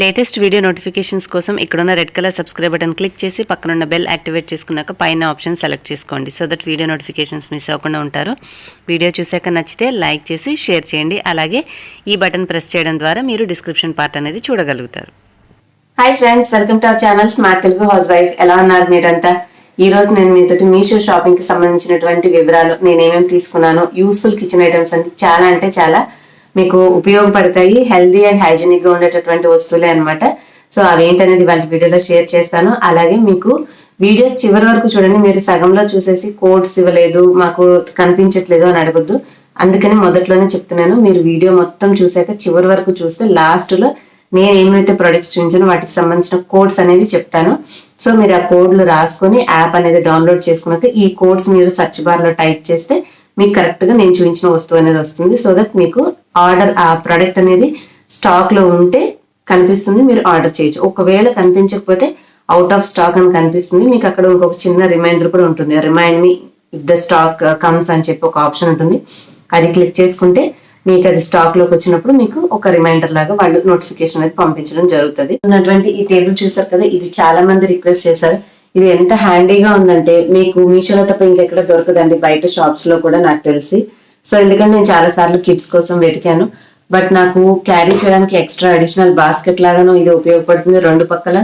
Latest video notifications కోసం ఇక్కడున్న red colour subscribe button click చేసి పక్కనున్న బెల్ యాక్టివేట్ చేసుకున్నాక పైన ఆప్షన్ సెలెక్ట్ చేసుకోండి. So that video notifications miss అవ్వకుండా ఉంటారు. వీడియో చూసాక నచ్చితే లైక్ చేసి షేర్ చేయండి. అలాగే ఈ బటన్ ప్రెస్ చేయడం ద్వారా మీరు డిస్క్రిప్షన్ పార్ట్ అనేది చూడగలుగుతారు. Hi friends, welcome to our channel smart Telugu house wife. ఎలా ఉన్నారు మీరంతా? ఈ రోజు నేను మీతోటి మీషో షాపింగ్ కి సంబంధించినటువంటి వివరాలు, నేను ఏమేమి తీసుకున్నాను, యూస్ఫుల్ కిచెన్ ఐటమ్స్ అంటే చాలా మీకు ఉపయోగపడతాయి. హెల్దీ అండ్ హైజీనిక్ గా ఉండేటటువంటి వస్తువులే అనమాట. సో అవేంటనేది ఇవాళ వీడియోలో షేర్ చేస్తాను. అలాగే మీకు వీడియో చివరి వరకు చూడండి. మీరు సగంలో చూసేసి కోడ్స్ ఇవ్వలేదు, మాకు కనిపించట్లేదు అని అడగొద్దు. అందుకని మొదట్లోనే చెప్తున్నాను, మీరు వీడియో మొత్తం చూసాక చివరి వరకు చూస్తే లాస్ట్ లో నేను ఏమైతే ప్రొడక్ట్స్ చూపించానో వాటికి సంబంధించిన కోడ్స్ అనేది చెప్తాను. సో మీరు ఆ కోడ్లు రాసుకొని యాప్ అనేది డౌన్లోడ్ చేసుకున్నాక ఈ కోడ్స్ మీరు సెర్చ్ బార్ లో టైప్ చేస్తే మీకు కరెక్ట్ గా నేను చూపించిన వస్తువు అనేది వస్తుంది. సో దట్ మీకు ఆర్డర్ ఆ ప్రొడక్ట్ అనేది స్టాక్ లో ఉంటే కనిపిస్తుంది, మీరు ఆర్డర్ చేయొచ్చు. ఒకవేళ కనిపించకపోతే అవుట్ ఆఫ్ స్టాక్ అని కనిపిస్తుంది. మీకు అక్కడ ఇంకొక చిన్న రిమైండర్ కూడా ఉంటుంది, remind me if the stock comes అని చెప్పి ఒక ఆప్షన్ ఉంటుంది. అది క్లిక్ చేసుకుంటే మీకు అది స్టాక్ లోకి వచ్చినప్పుడు మీకు ఒక రిమైండర్ లాగా వాళ్ళు నోటిఫికేషన్ అనేది పంపించడం జరుగుతుంది. ఉన్నటువంటి ఈ టేబుల్ చూసారు కదా, ఇది చాలా మంది రిక్వెస్ట్ చేశారు. ఇది ఎంత హ్యాండీగా ఉందంటే మీకు మీషోలో తప్ప ఇంకెక్కడ దొరకదండి, బయట షాప్స్ లో కూడా నాకు తెలిసి. సో ఎందుకంటే నేను చాలా సార్లు కిడ్స్ కోసం వెతికాను, బట్ నాకు క్యారీ చేయడానికి ఎక్స్ట్రా అడిషనల్ బాస్కెట్ లాగాను ఇది ఉపయోగపడుతుంది. రెండు పక్కల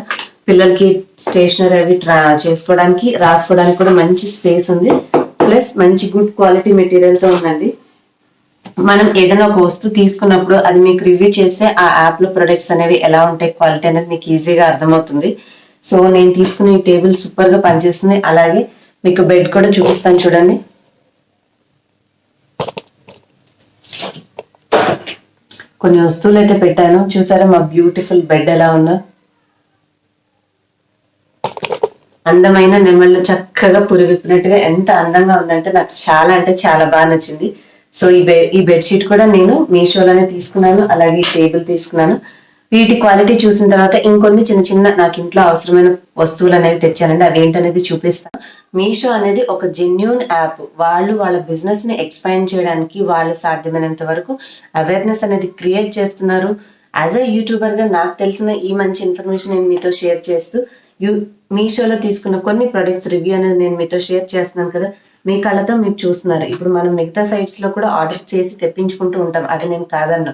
పిల్లలకి స్టేషనరీ అవి చేసుకోవడానికి, రాసుకోవడానికి కూడా మంచి స్పేస్ ఉంది. ప్లస్ మంచి గుడ్ క్వాలిటీ మెటీరియల్ తో ఉందండి. మనం ఏదైనా ఒక వస్తువు తీసుకున్నప్పుడు అది మీకు రివ్యూ చేస్తే ఆ యాప్ లో ప్రొడక్ట్స్ అనేవి ఎలా ఉంటాయి, క్వాలిటీ అనేది మీకు ఈజీగా అర్థమవుతుంది. సో నేను తీసుకున్న ఈ టేబుల్ సూపర్ గా పనిచేస్తుంది. అలాగే మీకు బెడ్ కూడా చూపిస్తాను చూడండి. కొన్ని వస్తువులు అయితే పెట్టాను, చూసారా మా బ్యూటిఫుల్ బెడ్ ఎలా ఉందో. అందమైన నెమళ్ళు చక్కగా పురివిప్పినట్టుగా ఎంత అందంగా ఉందంటే నాకు చాలా అంటే చాలా బాగా నచ్చింది. సో ఈ బెడ్షీట్ కూడా నేను మీషోలోనే తీసుకున్నాను. అలాగే ఈ టేబుల్ తీసుకున్నాను. వీటి క్వాలిటీ చూసిన తర్వాత ఇంకొన్ని చిన్న చిన్న నాకు ఇంట్లో అవసరమైన వస్తువులు అనేవి తెచ్చానండి. అవి ఏంటనేది చూపిస్తాను. మీషో అనేది ఒక జెన్యూన్ యాప్. వాళ్ళు వాళ్ళ బిజినెస్ ని ఎక్స్పాండ్ చేయడానికి వాళ్ళు సాధ్యమైనంత వరకు అవేర్నెస్ అనేది క్రియేట్ చేస్తున్నారు. యాజ్ అ యూట్యూబర్ గా నాకు తెలిసిన ఈ మంచి ఇన్ఫర్మేషన్ నేను మీతో షేర్ చేస్తూ మీషోలో తీసుకున్న కొన్ని ప్రొడక్ట్స్ రివ్యూ అనేది నేను మీతో షేర్ చేస్తున్నాను కదా, మీ కళ్ళతో మీరు చూస్తున్నారు. ఇప్పుడు మనం మిగతా సైట్స్ లో కూడా ఆర్డర్ చేసి తెప్పించుకుంటూ ఉంటాం, అది నేను కాదన్ను.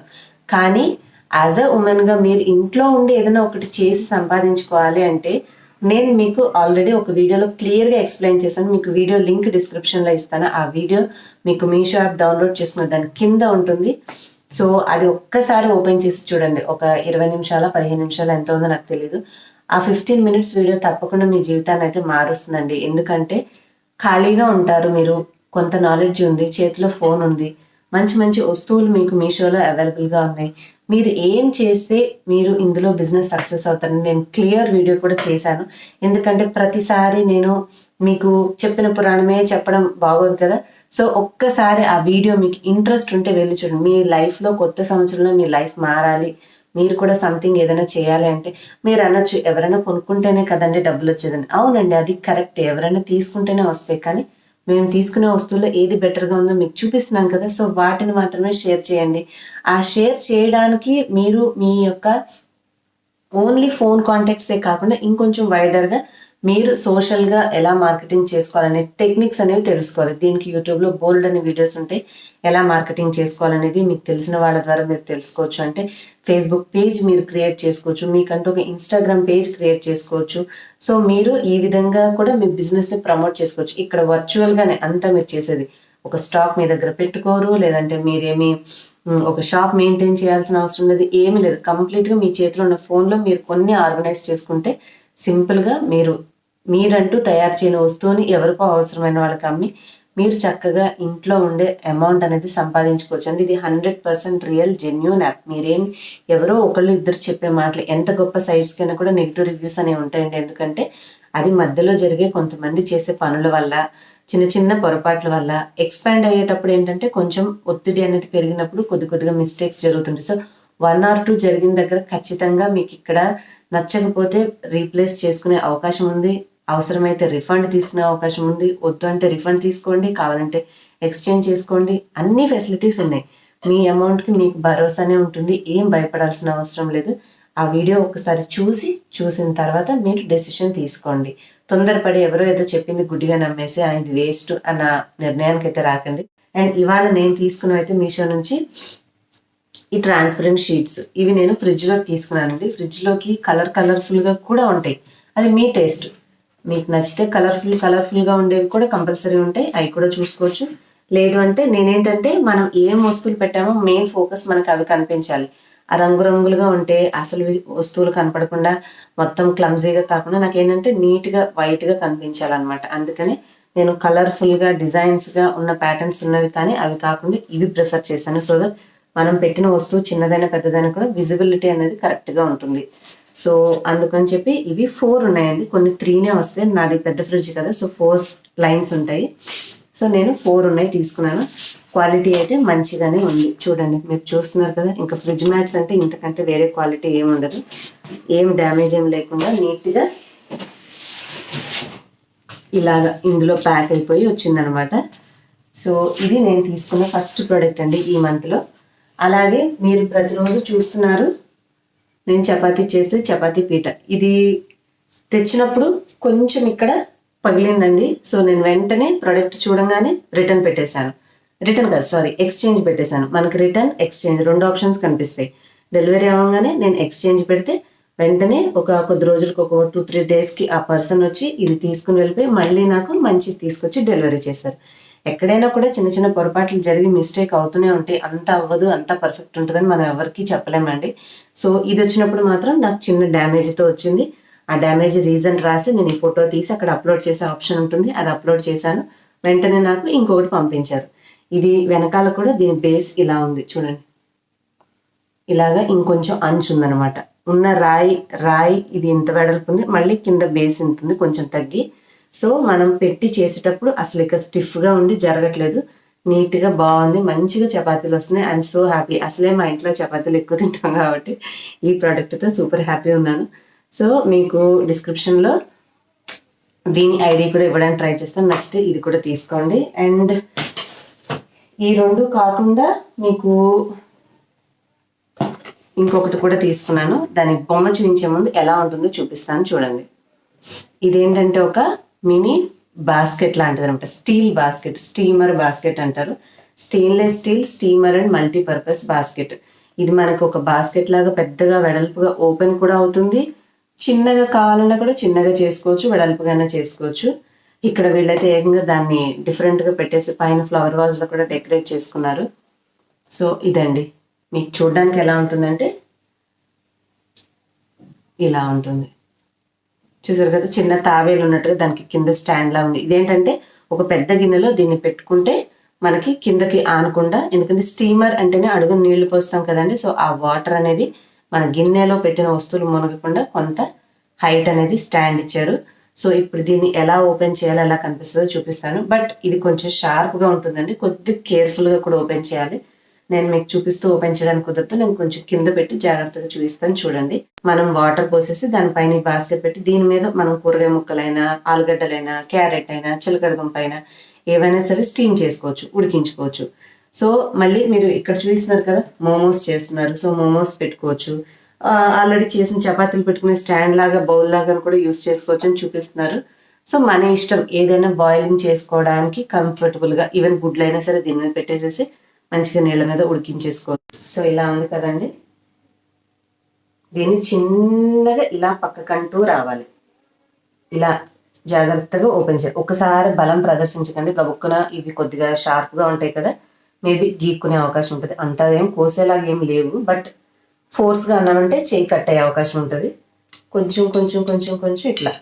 కానీ యాజ్ అ ఉమెన్ గా మీరు ఇంట్లో ఉండి ఏదైనా ఒకటి చేసి సంపాదించుకోవాలి అంటే నేను మీకు ఆల్రెడీ ఒక వీడియోలో క్లియర్ గా ఎక్స్ప్లెయిన్ చేశాను. మీకు వీడియో లింక్ డిస్క్రిప్షన్ లో ఇస్తాను. ఆ వీడియో మీకు మీషో యాప్ డౌన్లోడ్ చేసుకున్న దాని కింద ఉంటుంది. సో అది ఒక్కసారి ఓపెన్ చేసి చూడండి. ఒక 20 నిమిషాల 15 నిమిషాలు ఎంత ఉందో నాకు తెలియదు. ఆ 15 మినిట్స్ వీడియో తప్పకుండా మీ జీవితాన్ని అయితే మారుస్తుందండి. ఎందుకంటే ఖాళీగా ఉంటారు మీరు, కొంత నాలెడ్జ్ ఉంది, చేతిలో ఫోన్ ఉంది, మంచి మంచి వస్తువులు మీకు మీషోలో అవైలబుల్ గా ఉన్నాయి. మీరు ఏం చేస్తే మీరు ఇందులో బిజినెస్ సక్సెస్ అవుతారని నేను క్లియర్ వీడియో కూడా చేశాను. ఎందుకంటే ప్రతిసారి నేను మీకు చెప్పిన పురాణమే చెప్పడం బాగోదు కదా. సో ఒక్కసారి ఆ వీడియో మీకు ఇంట్రెస్ట్ ఉంటే వెళ్ళి చూడండి. మీ లైఫ్ లో కొత్త సంవత్సరంలో మీ లైఫ్ మారాలి, మీరు కూడా సంథింగ్ ఏదైనా చేయాలి అంటే మీరు అనొచ్చు, ఎవరైనా కొనుక్కుంటేనే కదండి డబ్బులు వచ్చేదని. అవునండి, అది కరెక్ట్, ఎవరైనా తీసుకుంటేనే వస్తాయి. కానీ మేము తీసుకునే వస్తువుల్లో ఏది బెటర్ గా ఉందో మీకు చూపిస్తున్నాం కదా. సో వాటిని మాత్రమే షేర్ చేయండి. ఆ షేర్ చేయడానికి మీరు మీ యొక్క ఓన్లీ ఫోన్ కాంటాక్ట్సే కాకుండా ఇంకొంచెం వైడర్ గా మీరు సోషల్ గా ఎలా మార్కెటింగ్ చేసుకోవాలనే టెక్నిక్స్ అనేవి తెలుసుకోవాలి. దీనికి యూట్యూబ్ లో బోల్డ్ అనే వీడియోస్ ఉంటాయి. ఎలా మార్కెటింగ్ చేసుకోవాలనేది మీకు తెలిసిన వాళ్ళ ద్వారా మీరు తెలుసుకోవచ్చు. అంటే ఫేస్బుక్ పేజ్ మీరు క్రియేట్ చేసుకోవచ్చు, మీకంటూ ఒక ఇన్స్టాగ్రామ్ పేజ్ క్రియేట్ చేసుకోవచ్చు. సో మీరు ఈ విధంగా కూడా మీ బిజినెస్ ని ప్రమోట్ చేసుకోవచ్చు. ఇక్కడ వర్చువల్ గానే అంతా మీరు చేసేది. ఒక స్టాక్ మీ దగ్గర పెట్టుకోరు, లేదంటే మీరేమి ఒక షాప్ మెయింటైన్ చేయాల్సిన అవసరం లేదు, ఏమీ లేదు. కంప్లీట్ గా మీ చేతిలో ఉన్న ఫోన్ లో మీరు కొన్ని ఆర్గనైజ్ చేసుకుంటే సింపుల్ గా మీరంటూ తయారు చేయని వస్తువుని ఎవరికో అవసరమైన వాళ్ళకి అమ్మి మీరు చక్కగా ఇంట్లో ఉండే అమౌంట్ అనేది సంపాదించుకోవచ్చు అండి. ఇది 100% రియల్ జెన్యూన్ యాప్. మీరేం ఎవరో ఒకళ్ళు ఇద్దరు చెప్పే మాటలు, ఎంత గొప్ప సైట్స్ కైనా కూడా నెగిటివ్ రివ్యూస్ అనేవి ఉంటాయండి. ఎందుకంటే అది మధ్యలో జరిగే కొంతమంది చేసే పనుల వల్ల, చిన్న చిన్న పొరపాట్ల వల్ల ఎక్స్పాండ్ అయ్యేటప్పుడు ఏంటంటే కొంచెం ఒత్తిడి అనేది పెరిగినప్పుడు కొద్దిగా మిస్టేక్స్ జరుగుతుంది. సో 1 or 2 జరిగిన దగ్గర ఖచ్చితంగా మీకు ఇక్కడ నచ్చకపోతే రీప్లేస్ చేసుకునే అవకాశం ఉంది. అవసరమైతే రిఫండ్ తీసుకునే అవకాశం ఉంది. వద్దు అంటే రిఫండ్ తీసుకోండి, కావాలంటే ఎక్స్చేంజ్ చేసుకోండి. అన్ని ఫెసిలిటీస్ ఉన్నాయి. మీ అమౌంట్ కి మీకు భరోసానే ఉంటుంది. ఏం భయపడాల్సిన అవసరం లేదు. ఆ వీడియో ఒకసారి చూసిన తర్వాత మీరు డెసిషన్ తీసుకోండి. తొందరపడి ఎవరో ఏదో చెప్పింది గుడ్డిగా నమ్మేసి ఇది వేస్ట్ అన్న నిర్ణయానికి అయితే రాకండి. అండ్ ఇవాళ నేను తీసుకున్నవైతే మీషో నుంచి ఈ ట్రాన్స్పరెంట్ షీట్స్, ఇవి నేను ఫ్రిడ్జ్లోకి తీసుకున్నానండి. ఫ్రిడ్జ్లోకి కలర్ఫుల్గా కూడా ఉంటాయి, అది మీ టేస్ట్. మీకు నచ్చితే కలర్ఫుల్గా ఉండేవి కూడా కంపల్సరీ ఉంటాయి, అవి కూడా చూసుకోవచ్చు. లేదు అంటే నేనేంటంటే మనం ఏం వస్తువులు పెట్టామో మెయిన్ ఫోకస్ మనకు అవి కనిపించాలి. ఆ రంగురంగులుగా ఉంటే అసలు వస్తువులు కనపడకుండా మొత్తం క్లమ్జీగా కాకుండా నాకేంటంటే నీట్గా వైట్గా కనిపించాలన్నమాట. అందుకని నేను కలర్ఫుల్గా డిజైన్స్గా ఉన్న ప్యాటర్న్స్ ఉన్నవి కానీ అవి కాకుండా ఇవి ప్రిఫర్ చేశాను. సో దట్ మనం పెట్టిన వస్తువు చిన్నదైనా పెద్దదైనా కూడా విజిబిలిటీ అనేది కరెక్ట్గా ఉంటుంది. సో అందుకని చెప్పి ఇవి 4 ఉన్నాయండి, కొన్ని 3నే వస్తాయి. నాది పెద్ద ఫ్రిడ్జ్ కదా, సో 4 లైన్స్ ఉంటాయి. సో నేను 4 ఉన్నాయి తీసుకున్నాను. క్వాలిటీ అయితే మంచిగానే ఉంది, చూడండి మీరు చూస్తున్నారు కదా. ఇంకా ఫ్రిడ్జ్ మ్యాట్స్ అంటే ఇంతకంటే వేరే క్వాలిటీ ఏమి ఉండదు, ఏం డ్యామేజ్ ఏం లేకుండా నీట్గా ఇలాగా ఇందులో ప్యాక్ అయిపోయి వచ్చిందనమాట. సో ఇది నేను తీసుకున్న ఫస్ట్ ప్రోడక్ట్ అండి ఈ మంత్లో. అలాగే మీరు ప్రతిరోజు చూస్తున్నారు నేను చపాతీ చేస్తే చపాతీ పీట, ఇది తెచ్చినప్పుడు కొంచెం ఇక్కడ పగిలిందండి. సో నేను వెంటనే ప్రోడక్ట్ చూడంగానే రిటర్న్ పెట్టేశాను. ఎక్స్చేంజ్ పెట్టేశాను. మనకి రిటర్న్ ఎక్స్చేంజ్ 2 ఆప్షన్స్ కనిపిస్తాయి. డెలివరీ అవ్వగానే నేను ఎక్స్చేంజ్ పెడితే వెంటనే కొద్ది రోజులకు 2-3 డేస్కి ఆ పర్సన్ వచ్చి ఇది తీసుకుని వెళ్ళిపోయి మళ్ళీ నాకు మంచి తీసుకొచ్చి డెలివరీ చేశారు. ఎక్కడైనా కూడా చిన్న చిన్న పొరపాట్లు జరిగి మిస్టేక్ అవుతూనే ఉంటాయి, అంత అవ్వదు అంత పర్ఫెక్ట్ ఉంటుందని మనం ఎవరికి చెప్పలేమండి. సో ఇది వచ్చినప్పుడు మాత్రం నాకు చిన్న డ్యామేజ్తో వచ్చింది. ఆ డ్యామేజ్ రీజన్ రాసి నేను ఈ ఫోటో తీసి అక్కడ అప్లోడ్ చేసే ఆప్షన్ ఉంటుంది, అది అప్లోడ్ చేశాను. వెంటనే నాకు ఇంకొకటి పంపించారు. ఇది వెనకాల కూడా దీని బేస్ ఇలా ఉంది చూడండి, ఇలాగా ఇంకొంచెం అంచు ఉందనమాట. ఉన్న రాయి ఇది ఇంత వెడల్పు ఉంది, మళ్ళీ కింద బేస్ ఉంటుంది కొంచెం తగ్గి. సో మనం పెట్టి చేసేటప్పుడు అసలు ఇక స్టిఫ్గా ఉండి జరగట్లేదు, నీట్గా బాగుంది, మంచిగా చపాతీలు వస్తున్నాయి. I'm so happy. అసలే మా ఇంట్లో చపాతీలు ఎక్కువ తింటాం కాబట్టి ఈ ప్రోడక్ట్తో సూపర్ హ్యాపీ ఉన్నాను. సో మీకు డిస్క్రిప్షన్లో దీని ఐడి కూడా ఇవ్వడానికి ట్రై చేస్తాను, నచ్చితే ఇది కూడా తీసుకోండి. అండ్ ఈ 2 కాకుండా మీకు ఇంకొకటి కూడా తీసుకున్నాను, దాని బొమ్మ చూపించే ముందు ఎలా ఉంటుందో చూపిస్తాను చూడండి. ఇదేంటంటే ఒక మినీ బాస్కెట్ లాంటిది అనమాట, స్టీల్ బాస్కెట్, స్టీమర్ బాస్కెట్ అంటారు. Stainless steel steamer and multipurpose basket. ఇది మనకు ఒక బాస్కెట్ లాగా పెద్దగా వెడల్పుగా ఓపెన్ కూడా అవుతుంది, చిన్నగా కావాలన్నా కూడా చిన్నగా చేసుకోవచ్చు, వెడల్పుగానే చేసుకోవచ్చు. ఇక్కడ వీళ్ళైతే ఏకంగా దాన్ని డిఫరెంట్గా పెట్టేసి పైన ఫ్లవర్ వాజ్లో కూడా డెకరేట్ చేసుకున్నారు. సో ఇదండి, మీకు చూడడానికి ఎలా ఉంటుందంటే ఇలా ఉంటుంది, చూసారు కదా, చిన్న తావేలు ఉన్నట్టుగా దానికి కింద స్టాండ్ లా ఉంది. ఇదేంటంటే ఒక పెద్ద గిన్నెలో దీన్ని పెట్టుకుంటే మనకి కిందకి ఆనకుండా, ఎందుకంటే స్టీమర్ అంటేనే అడుగు నీళ్లు పోస్తాం కదండి. సో ఆ వాటర్ అనేది మన గిన్నెలో పెట్టిన వస్తువులు మునగకుండా కొంత హైట్ అనేది స్టాండ్ ఇచ్చారు. సో ఇప్పుడు దీన్ని ఎలా ఓపెన్ చేయాలో ఎలా కనిపిస్తుందో చూపిస్తాను. బట్ ఇది కొంచెం షార్ప్గా ఉంటుందండి, కొద్దిగా కేర్ఫుల్గా కూడా ఓపెన్ చేయాలి. నేను మీకు చూపిస్తూ ఓపెన్ చేయడానికి కుదరదు, నేను కొంచెం కింద పెట్టి జాగ్రత్తగా చూపిస్తాను చూడండి. మనం వాటర్ పోసేసి దానిపైన బాస్కెట్ పెట్టి దీని మీద మనం కూరగాయ ముక్కలైనా, ఆలుగడ్డలైనా, క్యారెట్ అయినా, చిలకడ దుంప అయినా ఏవైనా సరే స్టీమ్ చేసుకోవచ్చు, ఉడికించుకోవచ్చు. సో మళ్ళీ మీరు ఇక్కడ చూస్తున్నారు కదా, మోమోస్ చేస్తున్నారు, సో మోమోస్ పెట్టుకోవచ్చు. ఆల్రెడీ చేసిన చపాతీలు పెట్టుకునే స్టాండ్ లాగా, బౌల్ లాగా కూడా యూస్ చేసుకోవచ్చు అని చూపిస్తున్నారు. సో మన ఇష్టం, ఏదైనా బాయిలింగ్ చేసుకోవడానికి కంఫర్టబుల్గా, ఈవెన్ గుడ్లు అయినా సరే దీని మీద పెట్టేసేసి మంచిగా నీళ్ళ మీద ఉడికించేసుకోవచ్చు. సో ఇలా ఉంది కదండి, దీన్ని చిన్నగా ఇలా పక్కకంటూ రావాలి, ఇలా జాగ్రత్తగా ఓపెన్ చేయాలి. ఒకసారి బలం ప్రదర్శించకండి, గబుక్కున ఇవి కొద్దిగా షార్ప్గా ఉంటాయి కదా, మేబీ గీక్కునే అవకాశం ఉంటుంది. అంతా ఏం కోసేలాగా ఏం లేవు, బట్ ఫోర్స్గా అన్నామంటే చేయి కట్ అయ్యే అవకాశం ఉంటుంది. కొంచెం కొంచెం కొంచెం కొంచెం ఇట్లా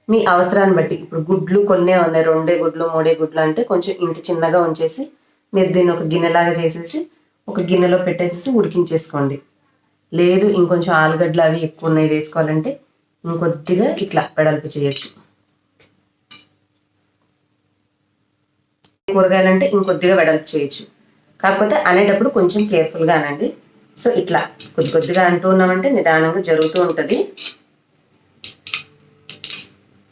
మీ అవసరాన్ని బట్టి. ఇప్పుడు గుడ్లు కొన్నే ఉన్నాయి, 2 గుడ్లు 3 గుడ్లు అంటే కొంచెం ఇంత చిన్నగా ఉంచేసి మీరు దీన్ని ఒక గిన్నెలాగా చేసేసి ఒక గిన్నెలో పెట్టేసేసి ఉడికించేసుకోండి. లేదు ఇంకొంచెం ఆలుగడ్డలు అవి ఎక్కువ ఉన్నాయి వేసుకోవాలంటే ఇంకొద్దిగా ఇట్లా వెడల్పు చేయొచ్చు. కూరగాయలంటే ఇంకొద్దిగా వెడల్పు చేయొచ్చు, కాకపోతే అనేటప్పుడు కొంచెం కేర్ఫుల్గా అనండి. సో ఇట్లా కొద్దిగా అంటూ ఉన్నామంటే నిదానంగా జరుగుతూ ఉంటుంది.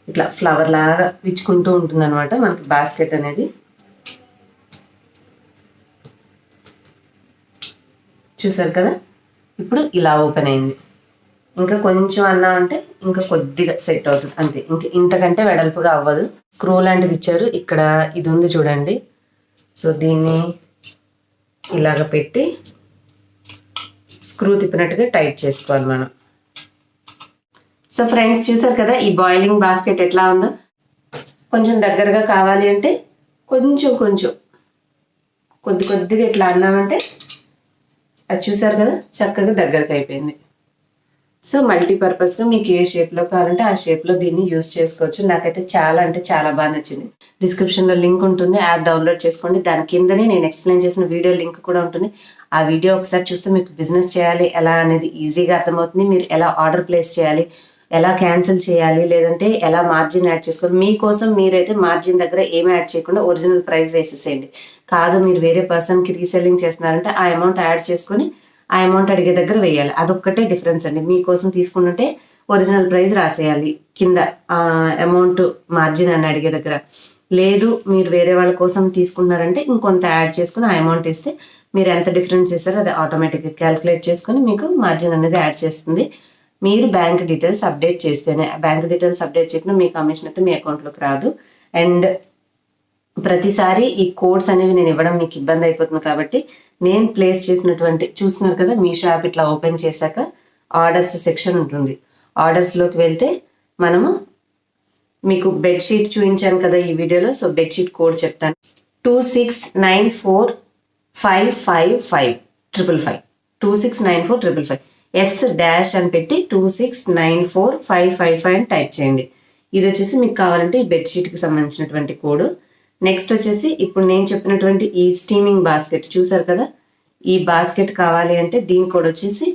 ఇట్లా ఫ్లవర్ లాగా విచ్చుకుంటూ ఉంటుంది అనమాట మనకి బాస్కెట్ అనేది. చూసారు కదా, ఇప్పుడు ఇలా ఓపెన్ అయింది. ఇంకా కొంచెం అన్నా అంటే ఇంకా కొద్దిగా సెట్ అవుతుంది అంతే, ఇంకా ఇంతకంటే వెడల్పుగా అవ్వదు. స్క్రూ లాంటిది ఇచ్చారు ఇక్కడ, ఇది ఉంది చూడండి. సో దీన్ని ఇలాగ పెట్టి స్క్రూ తిప్పినట్టుగా టైట్ చేసుకోవాలి మనం. సో ఫ్రెండ్స్ చూసారు కదా ఈ బాయిలింగ్ బాస్కెట్ ఎట్లా ఉందో. కొంచెం దగ్గరగా కావాలి అంటే కొంచెం కొద్దిగా ఇట్లా అన్నామంటే అది చూసారు కదా చక్కగా దగ్గరకు అయిపోయింది. సో మల్టీపర్పస్గా మీకు ఏ షేప్లో కావాలంటే ఆ షేప్లో దీన్ని యూజ్ చేసుకోవచ్చు. నాకైతే చాలా అంటే చాలా బాగా నచ్చింది. డిస్క్రిప్షన్లో లింక్ ఉంటుంది, యాప్ డౌన్లోడ్ చేసుకోండి. దాని కిందనే నేను ఎక్స్ప్లెయిన్ చేసిన వీడియో లింక్ కూడా ఉంటుంది. ఆ వీడియో ఒకసారి చూస్తే మీకు బిజినెస్ చేయాలి ఎలా అనేది ఈజీగా అర్థమవుతుంది. మీరు ఎలా ఆర్డర్ ప్లేస్ చేయాలి, ఎలా క్యాన్సిల్ చేయాలి, లేదంటే ఎలా మార్జిన్ యాడ్ చేసుకోవాలి. మీకోసం మీరైతే మార్జిన్ దగ్గర ఏమి యాడ్ చేయకుండా ఒరిజినల్ ప్రైస్ వేసేసేయండి. కాదు మీరు వేరే పర్సన్కి రీసెల్లింగ్ చేస్తున్నారంటే ఆ అమౌంట్ యాడ్ చేసుకొని ఆ అమౌంట్ అడిగే దగ్గర వేయాలి. అదొక్కటే డిఫరెన్స్ అండి. మీకోసం తీసుకుంటుంటే ఒరిజినల్ ప్రైస్ రాసేయాలి కింద అమౌంట్ మార్జిన్ అని అడిగే దగ్గర. లేదు మీరు వేరే వాళ్ళ కోసం తీసుకున్నారంటే ఇంకొంత యాడ్ చేసుకుని ఆ అమౌంట్ ఇస్తే మీరు ఎంత డిఫరెన్స్ ఇస్తారో అది ఆటోమేటిక్గా క్యాలిక్యులేట్ చేసుకుని మీకు మార్జిన్ అనేది యాడ్ చేస్తుంది. మీరు బ్యాంక్ డీటెయిల్స్ అప్డేట్ చేస్తేనే, బ్యాంక్ డీటెయిల్స్ అప్డేట్ చేయకుండా మీ కమిషన్ అయితే మీ అకౌంట్లోకి రాదు. అండ్ ప్రతిసారి ఈ కోడ్స్ అనేవి నేను ఇవ్వడం మీకు ఇబ్బంది అయిపోతుంది కాబట్టి నేను ప్లేస్ చేసినటువంటి చూస్తున్నారు కదా మీషో యాప్ ఇట్లా ఓపెన్ చేశాక ఆర్డర్స్ సెక్షన్ ఉంటుంది. ఆర్డర్స్లోకి వెళ్తే మనము మీకు బెడ్షీట్ చూపించాను కదా ఈ వీడియోలో. సో బెడ్షీట్ కోడ్ చెప్తాను. 26945555 269455 ఎస్ డాష్ అని పెట్టి 269455 అని టైప్ చేయండి. ఇది వచ్చేసి మీకు కావాలంటే ఈ బెడ్షీట్కి సంబంధించినటువంటి కోడ్. నెక్స్ట్ వచ్చేసి ఇప్పుడు నేను చెప్పినటువంటి ఈ స్టీమింగ్ బాస్కెట్ చూసారు కదా, ఈ బాస్కెట్ కావాలి అంటే దీని కోడ్ వచ్చేసి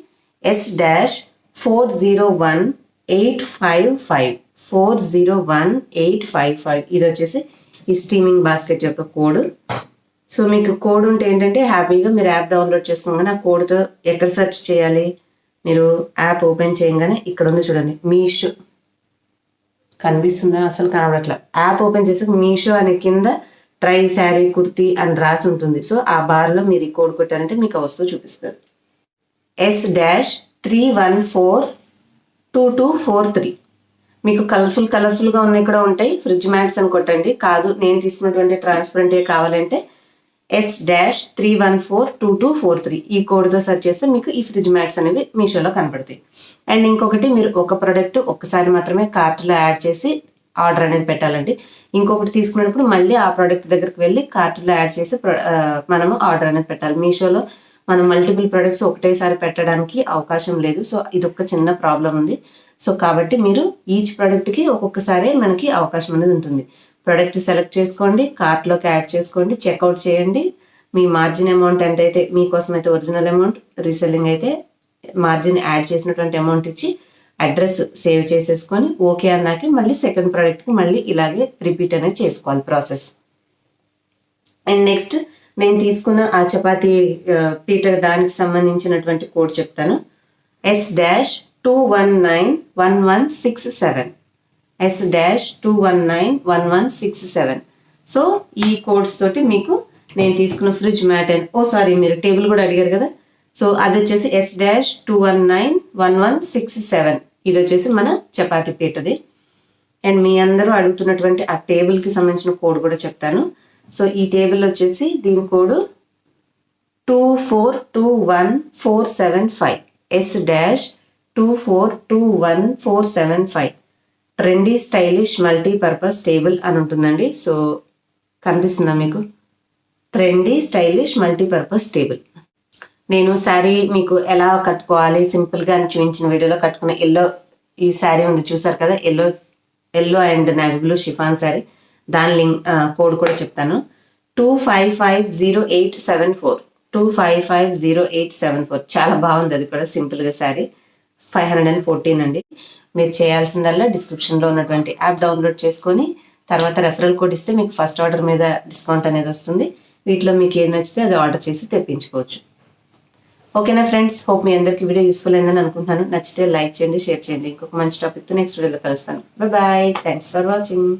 ఎస్ డాష్ 401855 401855. ఇది వచ్చేసి ఈ స్టీమింగ్ బాస్కెట్ యొక్క కోడ్. సో మీకు కోడ్ ఉంటే ఏంటంటే హ్యాపీగా మీరు యాప్ డౌన్లోడ్ చేసుకోగానే ఆ కోడ్తో ఎక్కడ సెర్చ్ చేయాలి, మీరు యాప్ ఓపెన్ చేయగానే ఇక్కడ ఉంది చూడండి మీషో కనిపిస్తుందా, అసలు కనబడట్లా. యాప్ ఓపెన్ చేసి మీషో అనే కింద ట్రై శారీ కుర్తీ అని రాసి ఉంటుంది. సో ఆ బార్లో మీరు ఈ కోడ్ కొట్టారంటే మీకు ఆ వస్తువు చూపిస్తుంది. Yes dash 3142243. మీకు కలర్ఫుల్గా ఉన్నాయి కూడా ఉంటాయి. ఫ్రిడ్జ్ మ్యాట్స్ అని కొట్టండి. కాదు నేను తీసుకున్నటువంటి ట్రాన్స్పరెంట్ కావాలంటే ఎస్ డాష్ 3142243 ఈ కోడ్తో సెర్చ్ చేస్తే మీకు ఈ ఫ్రిడ్జ్ మ్యాట్స్ అనేవి మీషోలో కనపడతాయి. అండ్ ఇంకొకటి మీరు ఒక ప్రోడక్ట్ ఒక్కసారి మాత్రమే కార్ట్లో యాడ్ చేసి ఆర్డర్ అనేది పెట్టాలండి. ఇంకొకటి తీసుకున్నప్పుడు మళ్ళీ ఆ ప్రోడక్ట్ దగ్గరికి వెళ్ళి కార్ట్లో యాడ్ చేసి మనము ఆర్డర్ అనేది పెట్టాలి. మీషోలో మనం మల్టిపుల్ ప్రొడక్ట్స్ ఒకటేసారి పెట్టడానికి అవకాశం లేదు. సో ఇది ఒక చిన్న ప్రాబ్లం ఉంది. సో కాబట్టి మీరు ఈచ్ ప్రోడక్ట్కి ఒక్కొక్కసారి మనకి అవకాశం అనేది ఉంటుంది. ప్రోడక్ట్ సెలెక్ట్ చేసుకోండి, కార్ట్లోకి యాడ్ చేసుకోండి, చెక్అవుట్ చేయండి. మీ మార్జిన్ అమౌంట్ ఎంతైతే మీకోసం అయితే ఒరిజినల్ అమౌంట్, రీసెల్లింగ్ అయితే మార్జిన్ యాడ్ చేసినటువంటి అమౌంట్ ఇచ్చి అడ్రస్ సేవ్ చేసేసుకొని ఓకే అన్నాక మళ్ళీ సెకండ్ ప్రోడక్ట్కి మళ్ళీ ఇలాగే రిపీట్ అనేది చేసుకోవాలి ప్రాసెస్. అండ్ నెక్స్ట్ నేను తీసుకున్న ఆ చపాతీ పీట దానికి సంబంధించినటువంటి కోడ్ చెప్తాను. Yes dash 2191167 yes dash 2191167. So ఈ కోడ్స్ తోటి మీకు నేను తీసుకున్న ఫ్రిడ్జ్ మ్యాట్ మీరు టేబుల్ కూడా అడిగారు కదా, సో అది వచ్చేసి ఎస్ డాష్ 2191167. ఇది వచ్చేసి మన చపాతీ పీటది. అండ్ మీ అందరూ అడుగుతున్నటువంటి ఆ టేబుల్కి సంబంధించిన కోడ్ కూడా చెప్తాను. సో ఈ టేబుల్ వచ్చేసి దీని code 242147 yes dash 242147 trendy stylish multipurpose table అని ఉంటుందండి. సో కనిపిస్తుందా మీకు, ట్రెండీ స్టైలిష్ మల్టీపర్పస్ టేబుల్. నేను శారీ మీకు ఎలా కట్టుకోవాలి సింపుల్గా అని చూపించిన వీడియోలో కట్టుకున్న ఈ శారీ ఉంది చూసారు కదా, yellow and navy blue chiffon sari, దాని లింక్ కోడ్ కూడా చెప్తాను. 255087 255087. చాలా బాగుంది, అది కూడా సింపుల్గా శారీ. 514 అండి. మీరు చేయాల్సిందల్లా డిస్క్రిప్షన్లో ఉన్నటువంటి యాప్ డౌన్లోడ్ చేసుకొని తర్వాత రెఫరల్ కోడ్ ఇస్తే మీకు ఫస్ట్ ఆర్డర్ మీద డిస్కౌంట్ అనేది వస్తుంది. వీటిలో మీకు ఏది నచ్చితే అది ఆర్డర్ చేసి తెప్పించుకోవచ్చు. ఓకేనా ఫ్రెండ్స్, హోప్ మీ అందరికీ వీడియో యూస్ఫుల్ అయిందని అనుకుంటున్నాను. నచ్చితే లైక్ చేయండి, షేర్ చేయండి. ఇంకొక మంచి టాపిక్తో నెక్స్ట్ వీడియోలో కలుస్తాను. Bye, thanks for watching.